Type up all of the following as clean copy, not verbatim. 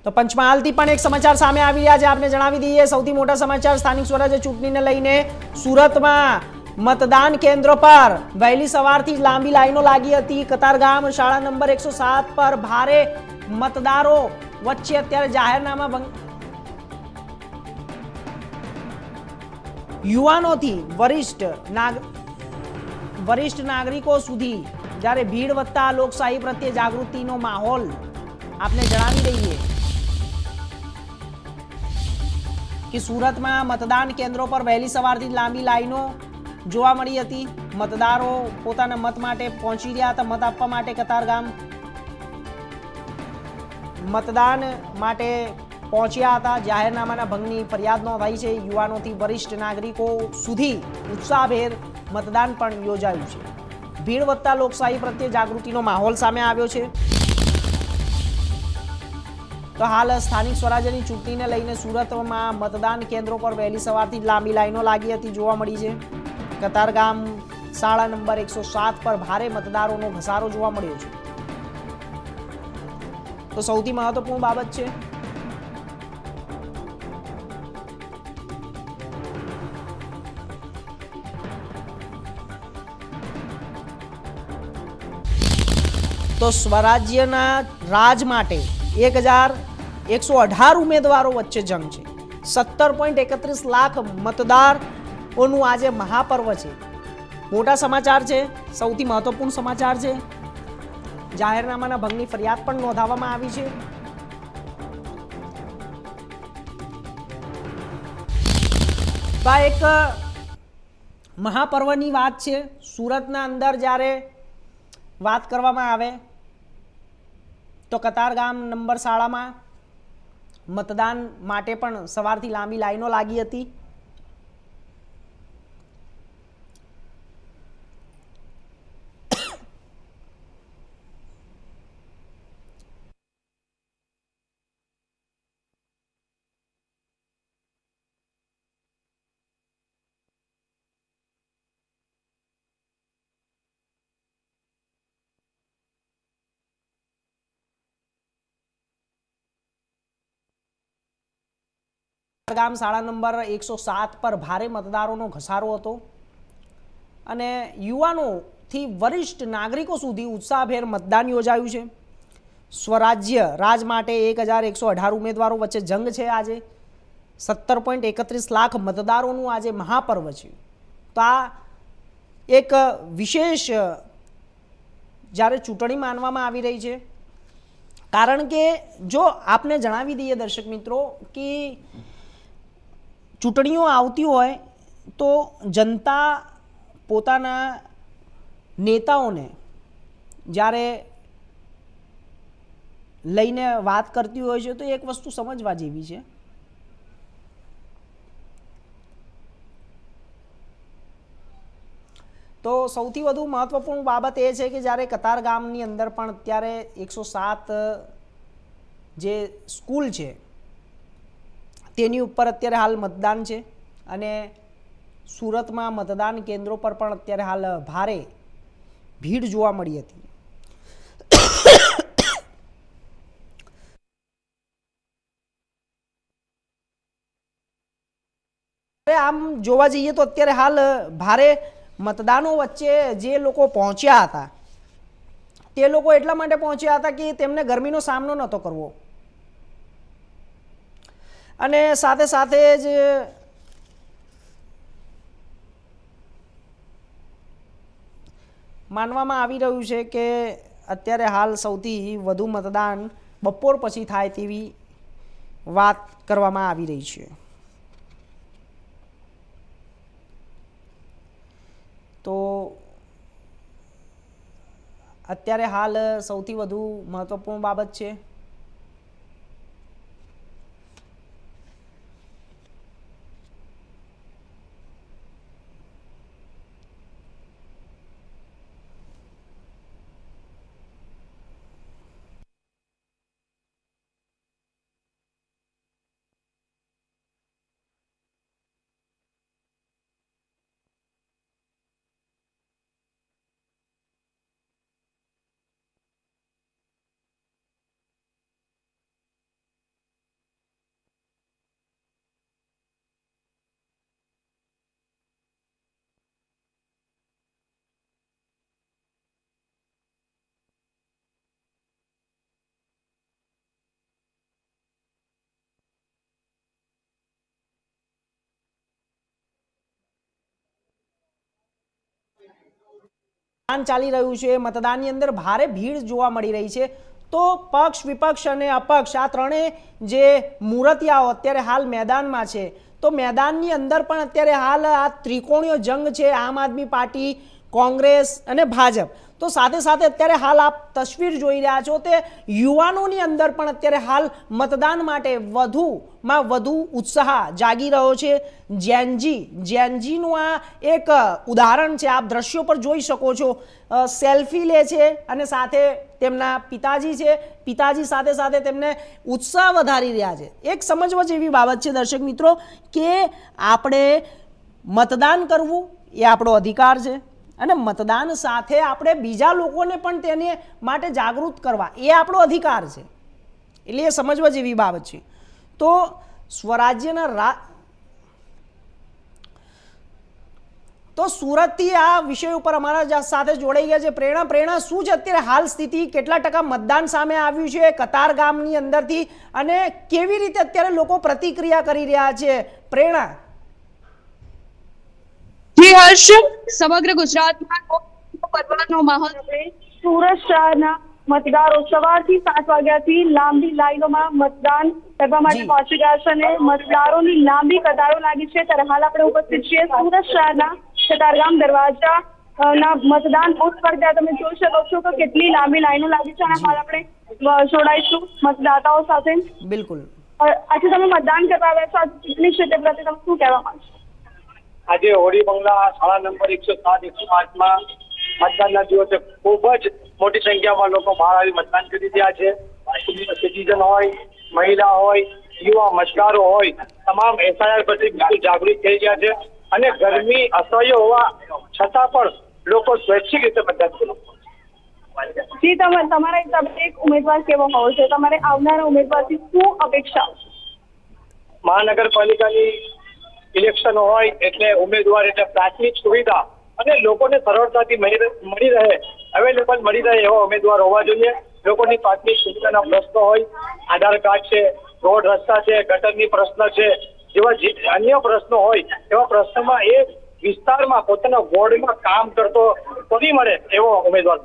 તો પંચમહાલથી પણ એક સમાચાર સામે આવી રહ્યા છે, આપને જણાવી દઈએ સૌથી મોટા સમાચાર સ્થાનિક સ્વરાજ્ય ચૂંટણીને લઈને સુરતમાં મતદાન કેન્દ્ર પર વહેલી સવારથી જ લાંબી લાઈનો લાગી હતી. કતારગામ શાળા નંબર 107 પર ભારે મતદારો વચ્ચે અત્યારે જાહેરનામા યુવાનોથી વરિષ્ઠ નાગરિકો સુધી જ્યારે ભીડ વધતા લોકશાહી પ્રત્યે જાગૃતિનો માહોલ આપને જણાવી દઈએ કે સુરતમાં મતદાન કેન્દ્રો પર વહેલી સવારથી લાંબી લાઈનો જોવા મળી હતી. મતદારો પોતાના મત માટે પહોંચી રહ્યા હતા. મત આપવા માટે કતારગામ મતદાન માટે પહોંચ્યા હતા. જાહેરનામાના ભંગની ફરિયાદ નોંધાઈ છે. યુવાનોથી વરિષ્ઠ નાગરિકો સુધી ઉત્સાહભેર મતદાન પણ યોજાયું છે. ભીડ વધતા લોકશાહી પ્રત્યે જાગૃતિનો માહોલ સામે આવ્યો છે. તો હાલ સ્થાનિક સ્વરાજ્યની ચૂંટણીને લઈને સુરતમાં મતદાન કેન્દ્રો પર વહેલી સવારથી લાંબી લાઈનો લાગી હતી જોવા મળી છે. કતારગામ શાળા નંબર 107 પર ભારે મતદારોનો ઘસારો જોવા મળ્યો છે. તો સૌથી મહત્વપૂર્ણ બાબત છે તો સ્વરાજ્યના રાજ માટે 1118 ઉમેદવારો વચ્ચે જંગ છે. 17.31 લાખ મતદારોનું આજે મહાપર્વ છે. મોટા સમાચાર છે, સૌથી મહત્વપૂર્ણ સમાચાર છે. જાહેરનામાના ભંગની ફરિયાદ પણ નોંધાવવામાં આવી છે. તો આ એક મહાપર્વની વાત છે. સુરતના અંદર જ્યારે વાત કરવામાં આવે તો કતારગામ નંબર શાળામાં મતદાન માટે પણ સવારથી લાંબી લાઈનો લાગી હતી. કતારગામ શાળા નંબર 107 પર ભારે મતદારોનો ઘસારો હતો અને યુવાનોથી વરિષ્ઠ નાગરિકો સુધી ઉત્સાહભેર મતદાન યોજાયું છે. સ્વરાજ્ય રાજ માટે 1118 ઉમેદવારો વચ્ચે જંગ છે. આજે 17.31 લાખ મતદારોનું આજે મહાપર્વ છે. તો આ એક વિશેષ જ્યારે ચૂંટણી માનવામાં આવી રહી છે, કારણ કે જો આપને જણાવી દઈએ દર્શક મિત્રો કે ચૂંટણીઓ આવતી હોય તો જનતા પોતાના નેતાઓને જ્યારે લઈને વાત કરતી હોય છે તો એક વસ્તુ સમજવા જેવી છે. તો સૌથી વધુ મહત્વપૂર્ણ બાબત એ છે કે જ્યારે કતારગામની અંદર પણ અત્યારે 107 જે સ્કૂલ છે તેની ઉપર અત્યારે હાલ મતદાન છે અને સુરતમાં મતદાન કેન્દ્રો પર પણ અત્યારે હાલ ભારે ભીડ જોવા મળી હતી. આમ જોવા જઈએ તો અત્યારે હાલ ભારે મતદાનો વચ્ચે જે લોકો પહોંચ્યા હતા તે લોકો એટલા માટે પહોંચ્યા હતા કે તેમને ગરમીનો સામનો નહોતો કરવો અને સાથે સાથે જ માનવામાં આવી રહ્યું છે કે અત્યારે હાલ સૌથી વધુ મતદાન બપોર પછી થાય તેવી વાત કરવામાં આવી રહી છે. તો અત્યારે હાલ સૌથી વધુ મહત્વપૂર્ણ બાબત છે મતદાન ચાલી રહ્યું છે, મતદાનની અંદર ભારે ભીડ જોવા મળી રહી છે, તો પક્ષ વિપક્ષ અને અપક્ષ આ ત્રણેય જે મૂર્તિયાઓ અત્યારે હાલ મેદાનમાં છે, તો મેદાનની અંદર પણ અત્યારે હાલ આ ત્રિકોણીય જંગ છે, આમ આદમી પાર્ટી, કોંગ્રેસ અને ભાજપ. તો સાથે સાથે અત્યારે હાલ આપ તસવીર જોઈ રહ્યા છો તે યુવાનોની અંદર પણ અત્યારે હાલ મતદાન માટે વધુમાં વધુ ઉત્સાહ જાગી રહ્યો છે. જેનજીનું આ એક ઉદાહરણ છે, આપ દ્રશ્યો પર જોઈ શકો છો. સેલ્ફી લે છે અને સાથે તેમના પિતાજી છે, પિતાજી સાથે સાથે તેમને ઉત્સાહ વધારી રહ્યા છે. એક સમજવા જેવી બાબત છે દર્શક મિત્રો કે આપણે મતદાન કરવું એ આપણો અધિકાર છે અને મતદાન સાથે આપણે બીજા લોકોને પણ તેને માટે જાગૃત કરવા એ આપણો અધિકાર છે. એટલે એ સમજવા જેવી બાબત છે. તો સ્વરાજ્યના તો સુરતથી આ વિષય ઉપર અમારા સાથે જોડાઈ ગયા છે પ્રેરણા. શું છે અત્યારે હાલ સ્થિતિ, કેટલા ટકા મતદાન સામે આવ્યું છે કતાર ગામની અંદરથી અને કેવી રીતે અત્યારે લોકો પ્રતિક્રિયા કરી રહ્યા છે? પ્રેરણા. જી હર્ષ, સમગ્ર ગુજરાતમાં પર્વનો માહોલ છે. સુરત શહેરના મતદારો સવારથી 7 વાગ્યાથી લાંબી લાઈનોમાં મતદાન કરવા માટે પહોંચી ગયા છે અને મતદારોની લાંબી કતારો લાગી છે. ત્યારે હાલ આપણે ઉપસ્થિત છીએ સુરત શહેરના કતારગામ દરવાજા ના મતદાન બૂથ પર. ત્યાં તમે જોઈ શકો છો કે કેટલી લાંબી લાઈનો લાગી છે અને હાલ આપણે જોડાઈશું મતદાતાઓ સાથે. બિલકુલ. આજે તમે મતદાન કરવા આવ્યા છો, આજે ચૂંટણી છે તે પ્રત્યે તમે શું કહેવા માંગશો? આજે હોળી બંગલા શાળા નંબર 107-108 માં મતદાનના દિવસે ખૂબ જ મોટી સંખ્યામાં લોકો બહાર આવી મતદાન કરી રહ્યા છે. સિટીઝન હોય, મહિલા હોય, યુવા મતદારો હોય, તમામ એસઆઈઆર પ્રત્યે બિલકુલ જાગૃત થઈ રહ્યા છે અને ગરમી અસહ્ય હોવા છતાં પણ લોકો સ્વૈચ્છિક રીતે મતદાન કરે. જી, તમારા હિસાબે એક ઉમેદવાર કેવો હોવો છે? તમારે આવનારા ઉમેદવારથી શું અપેક્ષા? મહાનગરપાલિકાની ઇલેક્શન હોય એટલે ઉમેદવાર એટલે પ્રાથમિક સુવિધા અને લોકોને સરળતાથી મળી રહે, અવેલેબલ મળી રહે એવા ઉમેદવાર હોવા જોઈએ. લોકોની પ્રાથમિક સુવિધાના પ્રશ્નો હોય, આધાર કાર્ડ છે, રોડ રસ્તા છે, ગટરની પ્રશ્ન છે, જેવા અન્ય પ્રશ્નો હોય એવા પ્રશ્નોમાં એ વિસ્તારમાં પોતાના વોર્ડમાં કામ કરતો કરી મળે એવો ઉમેદવાર.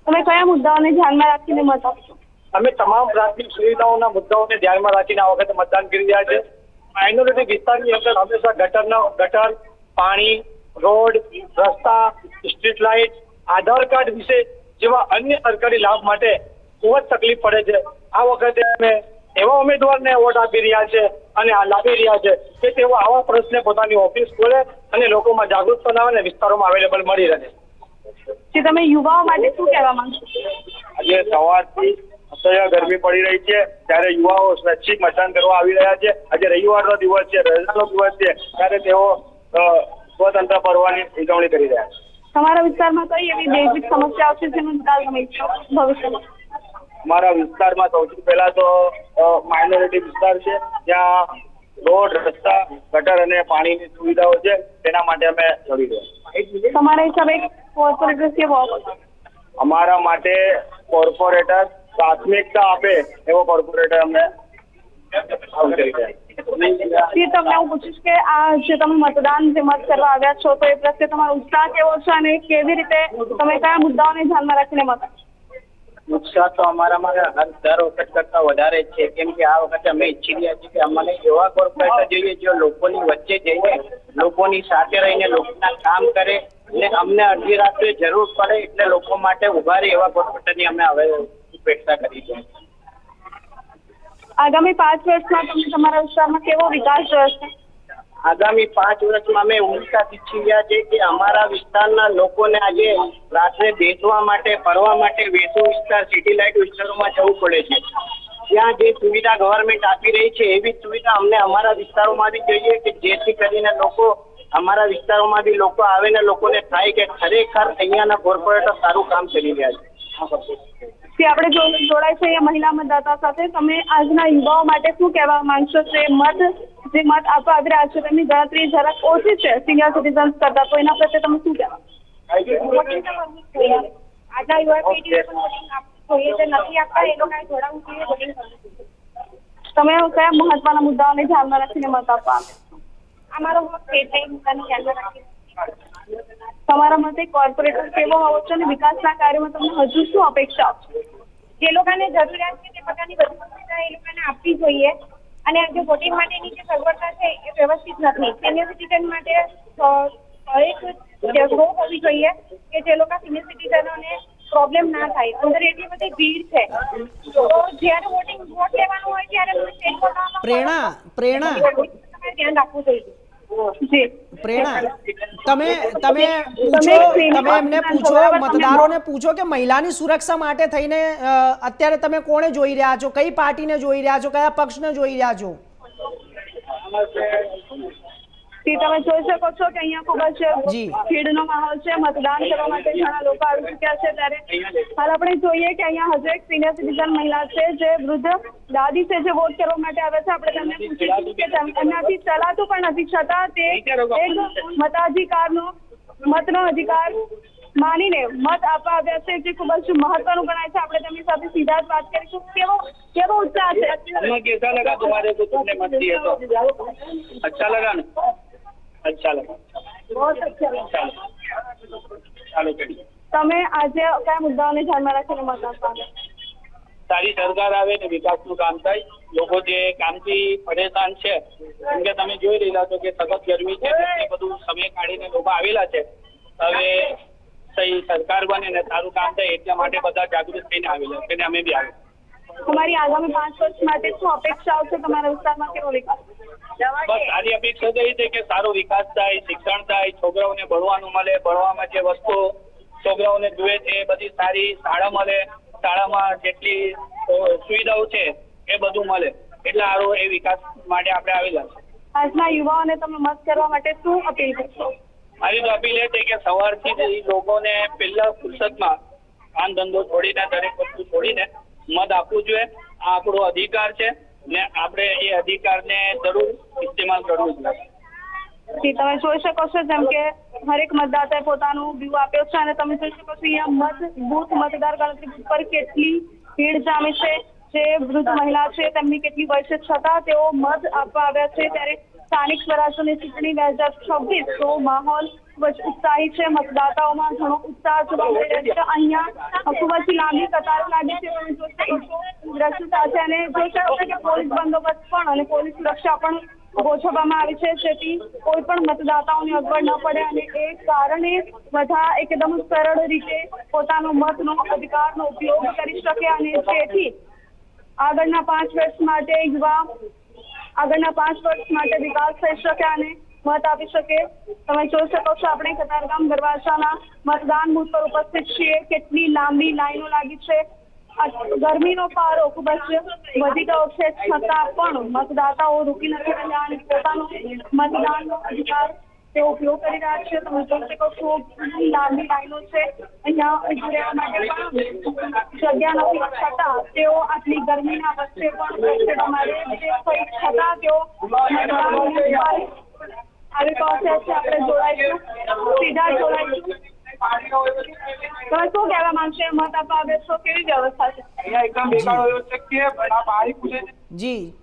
તમે કયા મુદ્દાઓને ધ્યાનમાં રાખીને મત આપશો? અમે તમામ પ્રાથમિક સુવિધાઓના મુદ્દાઓને ધ્યાનમાં રાખીને આ વખતે મતદાન કરી રહ્યા છે. માઇનોરિટી વિસ્તારની અંદર હંમેશા ગટર, પાણી, રોડ, રસ્તા, સ્ટ્રીટ લાઇટ, આધાર કાર્ડ વિશે જેવા અન્ય સરકારી લાભ માટે ખૂબ જ તકલીફ પડે છે. આ વખતે અમે એવા ઉમેદવારને વોટ આપી રહ્યા છે અને આ લાવી રહ્યા છે કે તેઓ આવા પ્રશ્ને પોતાની ઓફિસ ખોલે અને લોકોમાં જાગૃત બનાવે અને વિસ્તારોમાં અવેલેબલ મળી રહે. જે તમે યુવાઓ માટે શું કહેવા માંગશો? આજે સવારથી અસહ્ય ગરમી પડી રહી છે ત્યારે યુવાઓ સ્વૈચ્છિક મતદાન કરવા આવી રહ્યા છે. આજે રવિવારનો દિવસ છે, રજાનો દિવસ છે, ત્યારે તેઓ સ્વતંત્ર પર્વની ઉજવણી કરી રહ્યા છે. તમારા વિસ્તારમાં કઈ એવી બેઝિક સમસ્યાઓ છે જેનો નિકાલ તમે ઈચ્છો ભવિષ્યમાં? અમારા વિસ્તારમાં સૌથી પહેલા તો માઇનોરિટી વિસ્તાર છે, ત્યાં રોડ, રસ્તા, ગટર અને પાણીની સુવિધાઓ છે, તેના માટે અમે લડી રહ્યા. તમારા હિસાબે કોર્પોરેટર કેવો હોવો? અમારા માટે કોર્પોરેટર પ્રાથમિકતા આપે એવો કોર્પોરેટર અમે કરી રહ્યા. તમને હું પૂછીશ કે આ જે તમે મતદાન જે મત કરવા આવ્યા છો તો એ પ્રત્યે તમારો ઉત્સાહ કેવો છે અને કેવી રીતે તમે કયા મુદ્દાઓને ધ્યાનમાં રાખીને મત? ઉત્સાહ તો અમારામાં દર વખત કરતા વધારે છે, કેમ કે આ વખતે અમે ઈચ્છી રહ્યા છીએ કે અમને એવા કોર્પોરેટર જોઈએ જે લોકોની વચ્ચે જઈને લોકોની સાથે રહીને લોકોના કામ કરે અને અમને અડધી રાત્રે જરૂર પડે એટલે લોકો માટે ઉભા રહે એવા કોર્પોરેટરની અમે હવે અપેક્ષા કરી છે. આગામી 5 વર્ષમાં તમે તમારા વિસ્તારમાં કેવો વિકાસ રહેશે? આગામી 5 વર્ષમાં અમે ઉમદા ઈચ્છી રહ્યા છે કે અમારા વિસ્તારના લોકોને આજે રાત્રે બેસવા માટે, ફરવા માટે વેસુ વિસ્તાર, સિટી લાઇટ વિસ્તારોમાં જવું પડે છે. ત્યાં જે સુવિધા ગવર્મેન્ટ આપી રહી છે એવી સુવિધા અમને અમારા વિસ્તારોમાં બી જોઈએ કે જેથી કરીને લોકો અમારા વિસ્તારોમાં બી લોકો આવે ને લોકોને થાય કે ખરેખર અહીંયાના કોર્પોરેટર સારું કામ કરી રહ્યા છે. આપણે જોડાય છે મહિલા મતદાતા સાથે. તમે આજના યુવાઓ માટે શું કહેવા માંગશો? જે મત આપવા આવી રહ્યા છે તેમની ગણતરી જરાક ઓછી છે સિનિયર સિટીઝન્સ કરતા, તો એના પ્રત્યે તમે શું કહેવા? આજના યુવા પેઢીને પણ નથી આપતા, એ લોકોને જોડાવવું જોઈએ. તમે કયા મહત્વના મુદ્દાઓને ધ્યાનમાં રાખીને મત આપવા? અમારો મુદ્દાને ધ્યાનમાં રાખીને તમારા મતે કોર્પોરેટર કેવો હોવો જોઈએ અને વિકાસના કાર્યોમાં તમને હજુ શું અપેક્ષાઓ છે? જે લોકોને જરૂરિયાત છે તે પ્રકારની બધી સુવિધા એ લોકોને આપવી જોઈએ અને જે વોટિંગ માટેની જે સગવડતા છે એ વ્યવસ્થિત નથી. સિનિયર સિટીઝન માટે એક ગ્રુપ હોવી જોઈએ કે જે લોકો સિનિયર સિટીઝનોને પ્રોબ્લેમ ના થાય. અંદર એટલી બધી ભીડ છે તો જ્યારે વોટ લેવાનું હોય ત્યારે પ્રેરણા તમારે ધ્યાન રાખવું જોઈએ. જી પ્રેરણા તમે એમને પૂછો, મતદારોને પૂછો કે મહિલાની સુરક્ષા માટે થઈને અત્યારે તમે કોને જોઈ રહ્યા છો, કઈ પાર્ટીને જોઈ રહ્યા છો, કયા પક્ષને જોઈ રહ્યા છો? તમે જોઈ શકો છો કે અહીંયા ખૂબ જ જી. ભીડનો માહોલ છે. મતદાન કરવા માટે ઘણા લોકો આવી ચૂક્યા છે. ત્યારે હાલ આપણે જોઈએ કે અહીંયા હજુ એક સિનિયર સિટીઝન મહિલા છે જે વૃદ્ધ દાદી છે જે વોટ કરવા માટે આવે છે. આપણે તેમને પૂછીશું કે એમનાથી ચલાતું પણ નથી છતાં તે એક મતનો અધિકાર માનીને મત આપવા આવ્યા છે જે ખૂબ જ મહત્વનું ગણાય છે. આપણે તેમની સાથે સીધા જ વાત કરીશું. કેવો ઉત્સાહ છે? कैसा लगा तुम्हारे को, तुमने मत दिए तो अच्छा लगा ना? अच्छा लगा, बहुत अच्छा लगा. ચાલો કરીએ. તમે આજે કયા મુદ્દાઓને ધ્યાનમાં રાખીને મત આપવા? સારી સરકાર આવે ને વિકાસનું કામ થાય. લોકો જે કામથી પરેશાન છે કેમ કે તમે જોઈ રહ્યા છો કે સખત ગરમી છે, એ બધું સમય કાઢીને લોકો આવેલા છે. હવે સહી સરકાર બને ને સારું કામ થાય એટલા માટે બધા જાગૃત થઈને આવેલા છે ને અમે બી આવેલા. તમારી આગામી 5 વર્ષ માટે શું અપેક્ષાઓ છે? તમારા વિસ્તારમાં કેવો વિકાસ? બસ સારી અપેક્ષા તો એ છે કે સારો વિકાસ થાય, શિક્ષણ થાય, છોકરાઓને ભણવાનું મળે, ભણવામાં જે વસ્તુઓ છોકરાઓને જોઈએ છે એ બધી સારી શાળા મળે, શાળામાં જેટલી સુવિધાઓ છે એ બધું મળે. એટલે સારો એ વિકાસ માટે આપણે આવેલા છે. આજના યુવાઓને તમે મત કરવા માટે શું અપીલ કરશો? મારી તો અપીલ એ છે કે સવારથી જ લોકોને પહેલા ફુરસદમાં કામ ધંધો છોડીને દરેક વસ્તુ છોડીને મત આપવું જોઈએ. આ આપણો અધિકાર છે ને આપણે એ અધિકારને જરૂર ઇસ્તેમાલ કરવું જોઈએ. તમે જોઈ શકો છો જેમ કે હરેક મતદાતાએ પોતાનું વ્યૂ આપ્યો છે અને તમે જોઈ શકો છો અહીંયા બૂથ મતદાર ગણતરી બૂથ પર કેટલી ભીડ જામી છે. જે વૃદ્ધ મહિલા છે તેમની કેટલી વય છે છતાં તેઓ મત આપવા આવ્યા છે. ત્યારે સ્થાનિક સ્વરાજ્યની ચૂંટણી 2026 તો માહોલ ખૂબ જ ઉત્સાહી છે. મતદાતાઓમાં ઘણો ઉત્સાહ જોવા મળી રહ્યો છે. અહીંયા ખૂબ જ લાંબી કતારો લાગી છે. તમે જોઈ શકો છો દ્રશ્યતા છે અને જોઈ શકો છો કે પોલીસ બંદોબસ્ત પણ અને પોલીસ સુરક્ષા પણ ગોઠવવામાં આવી છે જેથી કોઈ પણ મતદાતાઓની અગવડ ન પડે અને એ કારણે બધા એકદમ સરળ રીતે પોતાનો મતનો અધિકારનો ઉપયોગ કરી શકે અને જેથી આગળના 5 વર્ષ માટે વિકાસ થઈ શકે અને મત આપી શકે. તમે જોઈ શકો છો આપણે કતારગામ દરવાજાના મતદાન બૂથ પર ઉપસ્થિત છીએ. કેટલી લાંબી લાઈનો લાગી છે. ગરમીનો પારો ખૂબ જ વધી ગયો છે છતાં પણ મતદાતાઓ રૂકી નથી રહ્યા અને પોતાનો મતદાનનો અધિકાર તેઓ ઉપયોગ કરી રહ્યા છે. તમે જોઈ શકો છો લાંબી લાઈનો છે. અહીંયા ઉભી રહેવા માટે પણ જગ્યા નથી છતાં તેઓ આટલી ગરમીના વચ્ચે પણ તમારે છતાં તેઓ આવી પહોંચ્યા છે. આપણે જોડાઈશું, સીધા જોડાઈશું. તમે શું કહેવા માંગશે? મત આપવા આવે છો કેવી વ્યવસ્થા છે? જી